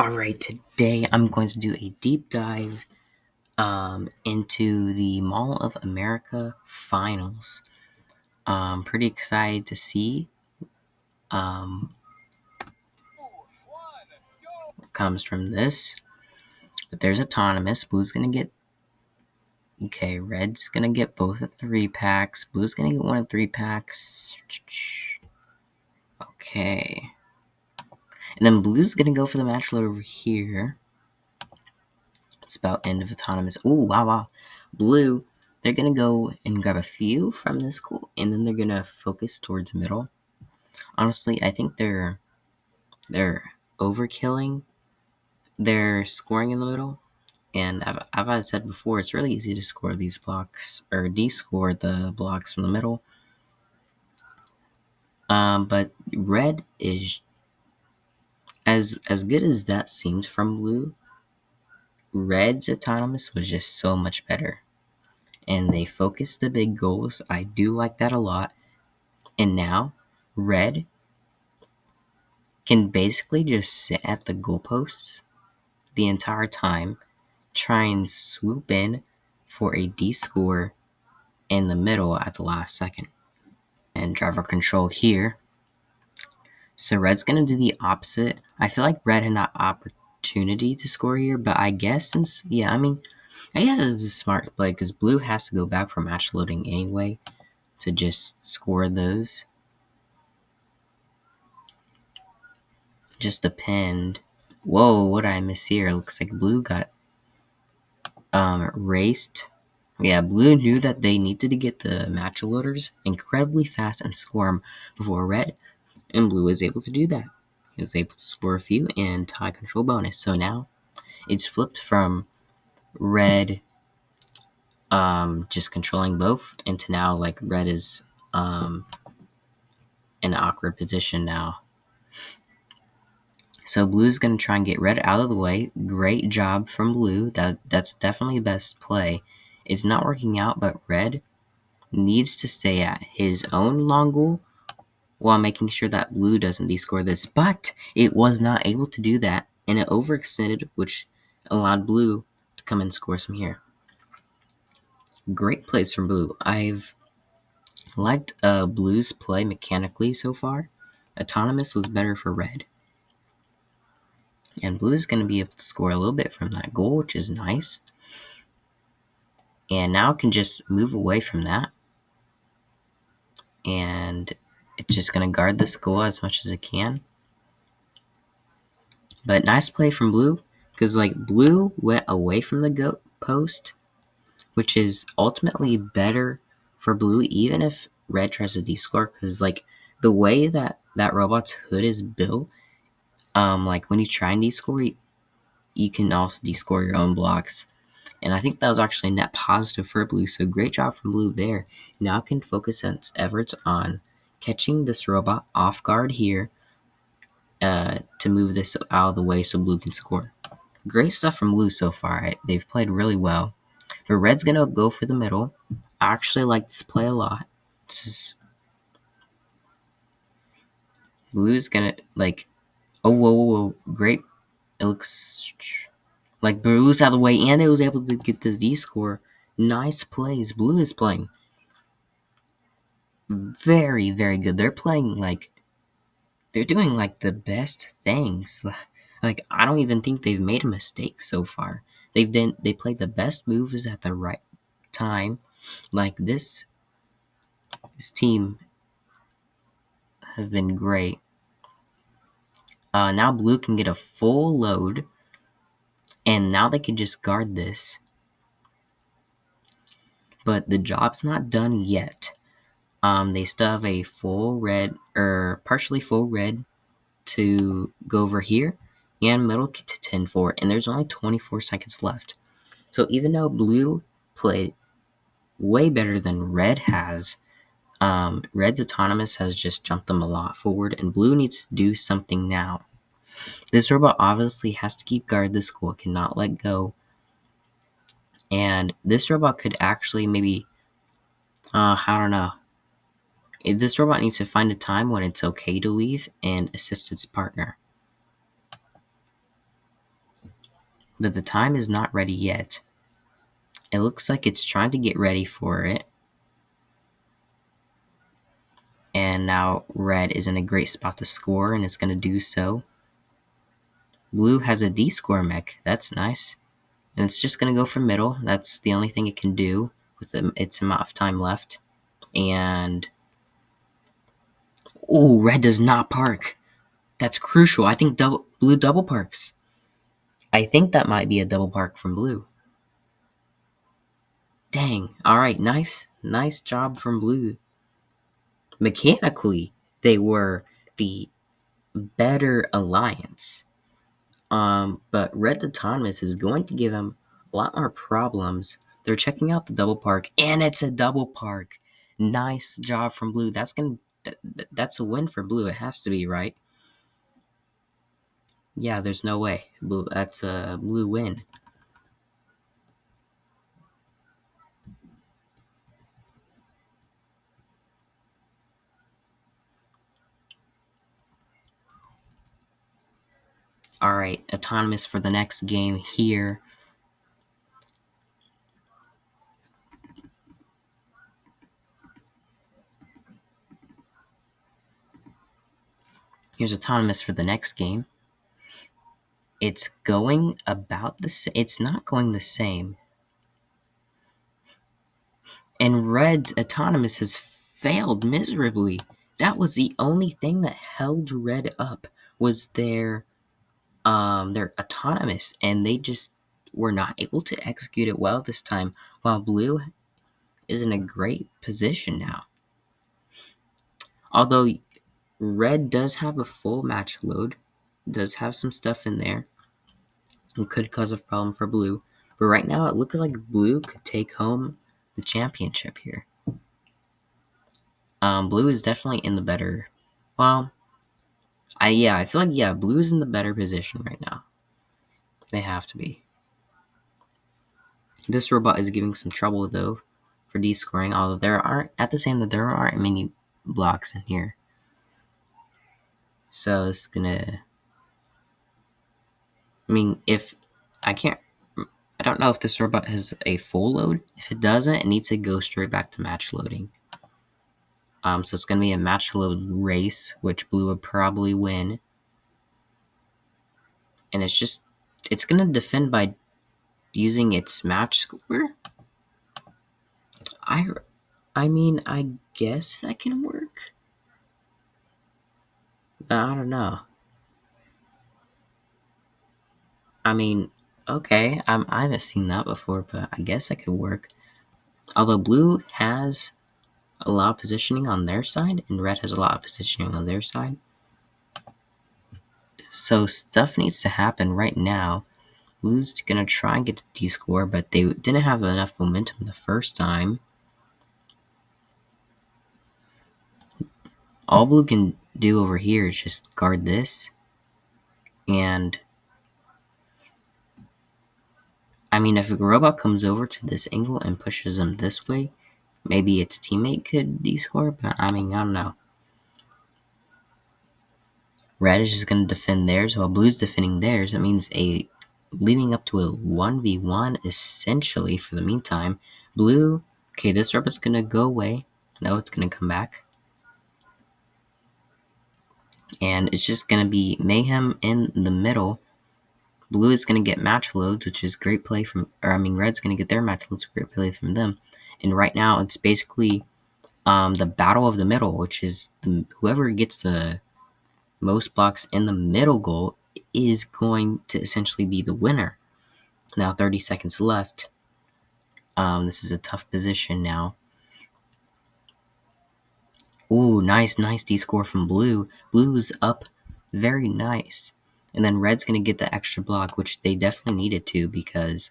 Alright, today I'm going to do a deep dive into the Mall of America finals. Pretty excited to see what comes from this. But there's autonomous. Blue's gonna get red's gonna get both of 3-packs. Blue's gonna get one of 3-packs. Okay. And then blue's gonna go for the match load over here. It's about end of autonomous. Oh, wow. Blue, they're gonna go and grab a few from this school, and then they're gonna focus towards middle. Honestly, I think they're overkilling their scoring in the middle. And I've said before, it's really easy to score these blocks or de-score the blocks from the middle. But red is as good as that seems from blue. Red's autonomous was just so much better, and they focused the big goals. I do like that a lot. And now red can basically just sit at the goalposts the entire time, try and swoop in for a D score in the middle at the last second. And driver control here. So red's going to do the opposite. I feel like red had an opportunity to score here, but I guess I guess it's a smart play because blue has to go back for match loading anyway to just score those. Just depend. Whoa, what did I miss here? Looks like blue got raced. Yeah, blue knew that they needed to get the match loaders incredibly fast and score them before red, and blue was able to do that. He was able to score a few and tie control bonus. So now it's flipped from red just controlling both into now like red is in an awkward position now. So blue's going to try and get red out of the way. Great job from blue. That's definitely the best play. It's not working out, but red needs to stay at his own long goal while making sure that blue doesn't descore this. But it was not able to do that, and it overextended, which allowed blue to come and score some here. Great plays from blue. I've liked blue's play mechanically so far. Autonomous was better for red. And blue is going to be able to score a little bit from that goal, which is nice. And now it can just move away from that. And it's just going to guard this goal as much as it can. But nice play from blue, because like blue went away from the post, which is ultimately better for blue, even if red tries to descore, because like the way that robot's hood is built, like when you try and descore, you can also descore your own blocks. And I think that was actually a net positive for blue, so great job from blue there. Now can focus its efforts on catching this robot off guard here to move this out of the way so blue can score. Great stuff from blue so far. They've played really well. But red's going to go for the middle. I actually like this play a lot. Blue's going to, like, oh, whoa, great. It looks like blue's out of the way, and it was able to get the D score. Nice plays. Blue is playing very, very good. They're playing like they're doing like the best things. Like I don't even think they've made a mistake so far. They played the best moves at the right time. Like this team has been great. Now blue can get a full load, and now they can just guard this. But the job's not done yet. They still have a full red or partially full red to go over here, and middle to 10-4, and there's only 24 seconds left. So even though blue played way better than red has, red's autonomous has just jumped them a lot forward, and blue needs to do something now. This robot obviously has to keep guard this goal, cannot let go. And this robot could actually maybe, I don't know. This robot needs to find a time when it's okay to leave and assist its partner. that the time is not ready yet. It looks like it's trying to get ready for it. And now red is in a great spot to score, and it's going to do so. Blue has a D-score mech. That's nice. And it's just going to go for middle. That's the only thing it can do with its amount of time left. And... ooh, red does not park. That's crucial. I think blue double parks. I think that might be a double park from blue. Dang. Alright, nice. Nice job from blue. Mechanically, they were the better alliance. But Red Autonomous is going to give him a lot more problems. They're checking out the double park, and it's a double park. Nice job from blue. That's a win for blue. It has to be, right? Yeah, there's no way. Blue, that's a blue win. Alright, Autonomous for the next game here. Here's Autonomous for the next game. It's going about the same. It's not going the same. And Red's Autonomous has failed miserably. That was the only thing that held Red up, was their Autonomous, and they just were not able to execute it well this time, while Blue is in a great position now. Although Red does have a full match load, does have some stuff in there, and could cause a problem for Blue. But right now, it looks like Blue could take home the championship here. Blue is definitely in the better. Well, I feel like Blue is in the better position right now. They have to be. This robot is giving some trouble though for D-scoring, although there aren't many blocks in here. So it's gonna. I mean, I don't know if this robot has a full load. If it doesn't, it needs to go straight back to match loading. So it's gonna be a match load race, which Blue would probably win. And it's gonna defend by using its match score. I mean, I guess that can work. But I don't know. I mean, okay, I haven't seen that before, but I guess that could work. Although Blue has a lot of positioning on their side, and Red has a lot of positioning on their side. So stuff needs to happen right now. Blue's gonna try and get the D-score, but they didn't have enough momentum the first time. All Blue can do over here is just guard this. And I mean, if a robot comes over to this angle and pushes him this way, maybe its teammate could D-score, but I mean, I don't know. Red is just going to defend theirs while Blue's defending theirs. That means leading up to a 1v1 essentially for the meantime. Blue, okay, this robot's going to go away. No, it's going to come back. And it's just going to be mayhem in the middle. Blue is going to get match loads, which is great play Red's going to get their match loads, great play from them. And right now, it's basically the battle of the middle, which is whoever gets the most blocks in the middle goal is going to essentially be the winner. Now 30 seconds left. This is a tough position now. Ooh, nice D-score from Blue. Blue's up very nice. And then Red's going to get the extra block, which they definitely needed to because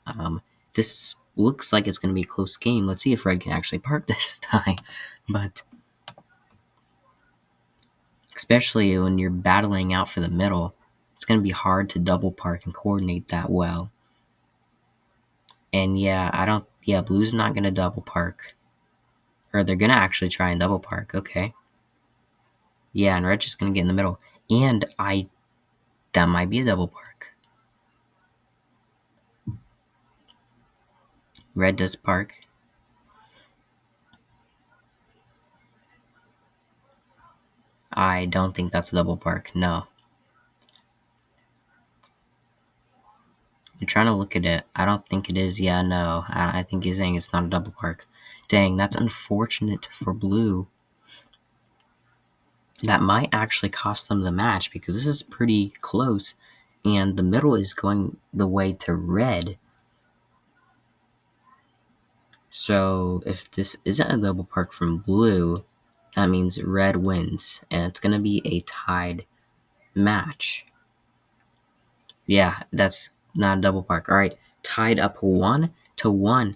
this looks like it's going to be a close game. Let's see if Red can actually park this time. But especially when you're battling out for the middle, it's going to be hard to double park and coordinate that well. And Blue's not going to double park. Or they're going to actually try and double park. Okay. Yeah, and Red's just going to get in the middle. And that might be a double park. Red does park. I don't think that's a double park. No. I'm trying to look at it. I don't think it is. Yeah, no. I think he's saying it's not a double park. Dang, that's unfortunate for blue. That might actually cost them the match because this is pretty close. And the middle is going the way to red. So if this isn't a double park from blue, that means red wins. And it's going to be a tied match. Yeah, that's not a double park. All right, tied up 1-1.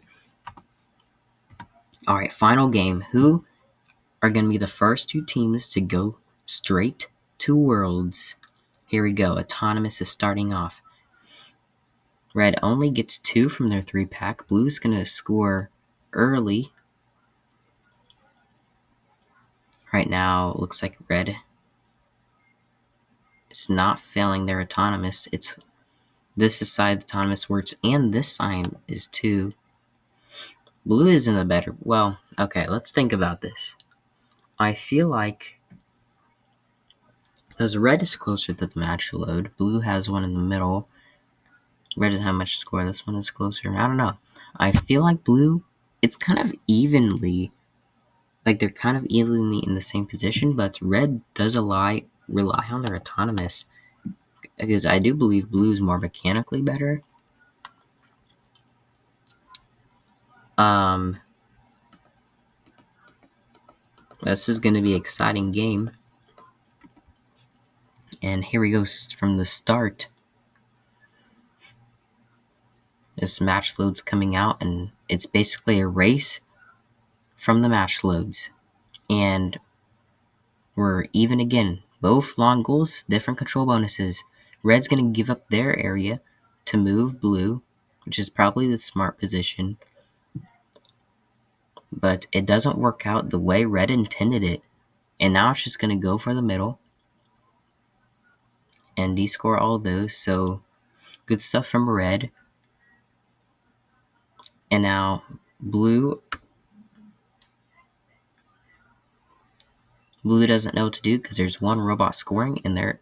All right, final game. Who are going to be the first two teams to go straight to Worlds? Here we go. Autonomous is starting off. Red only gets 2 from their 3-pack. Blue's going to score early. Right now, it looks like red is not failing their autonomous. It's this side autonomous works, and this side is 2. Blue is in the better. Well, okay, let's think about this. I feel like because red is closer to the match load, blue has one in the middle. Red doesn't have much to score. This one is closer. I don't know. I feel like blue, it's kind of evenly, like they're kind of evenly in the same position, but red does rely on their autonomous. Because I do believe blue is more mechanically better. This is going to be an exciting game. And here we go from the start. This match load's coming out, and it's basically a race from the match loads. And we're even again. Both long goals, different control bonuses. Red's going to give up their area to move blue, which is probably the smart position. But it doesn't work out the way red intended it. And now it's just going to go for the middle. And descore all those. So good stuff from red. And now blue doesn't know what to do because there's one robot scoring and there's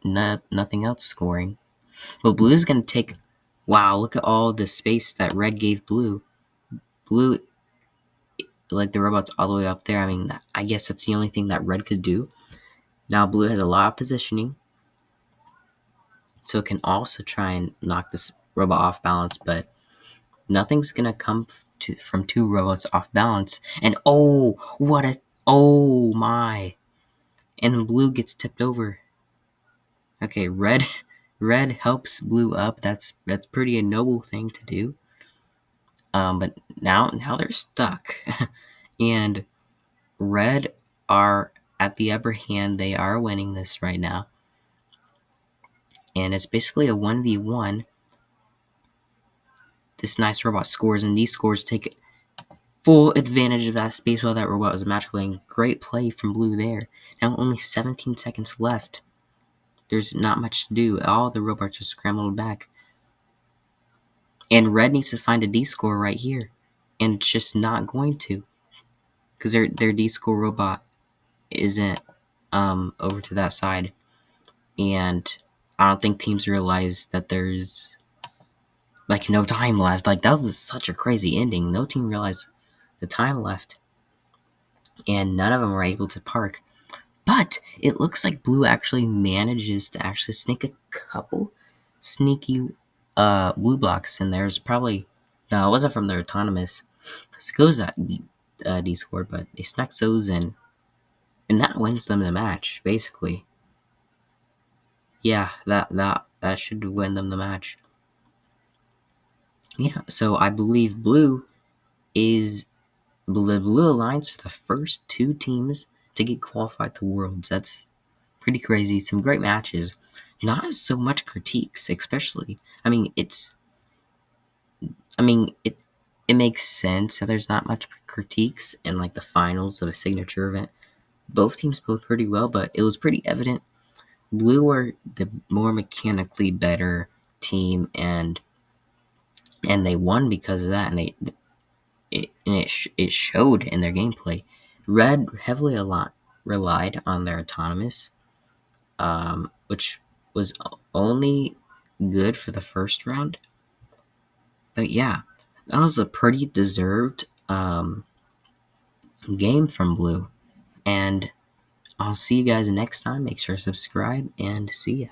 nothing else scoring. But blue is going to take... Wow, look at all the space that red gave blue. Blue, like the robot's all the way up there. I mean, I guess that's the only thing that red could do. Now blue has a lot of positioning. So it can also try and knock this robot off balance, but nothing's going to come from 2 robots off balance. And oh my. And blue gets tipped over. Okay, red helps blue up. That's pretty a noble thing to do. But now they're stuck. And red are at the upper hand. They are winning this right now. And it's basically a 1v1. This nice robot scores, and these scores take full advantage of that space while that robot was magically. Great play from blue there. Now only 17 seconds left. There's not much to do. All the robots just scrambled back. And red needs to find a D-score right here. And it's just not going to. Because their D-score robot isn't over to that side. And I don't think teams realize that there's like no time left. Like that was such a crazy ending. No team realized the time left. And none of them were able to park. But it looks like blue actually manages to actually sneak a couple sneaky blue blocks in there. It's probably... No, it wasn't from their autonomous. Because it goes that D-score, but they snuck those in. And that wins them the match, basically. Yeah, that should win them the match. Yeah, so I believe blue is... The Blue Alliance are the first 2 teams to get qualified to Worlds. That's pretty crazy. Some great matches. Not so much critiques, especially. It makes sense that there's not much critiques in like the finals of a signature event. Both teams played pretty well, but it was pretty evident blue were the more mechanically better team, and they won because of that. And it showed in their gameplay. Red heavily relied on their autonomous, which was only good for the first round. But yeah, that was a pretty deserved game from Blue. And I'll see you guys next time. Make sure to subscribe and see ya.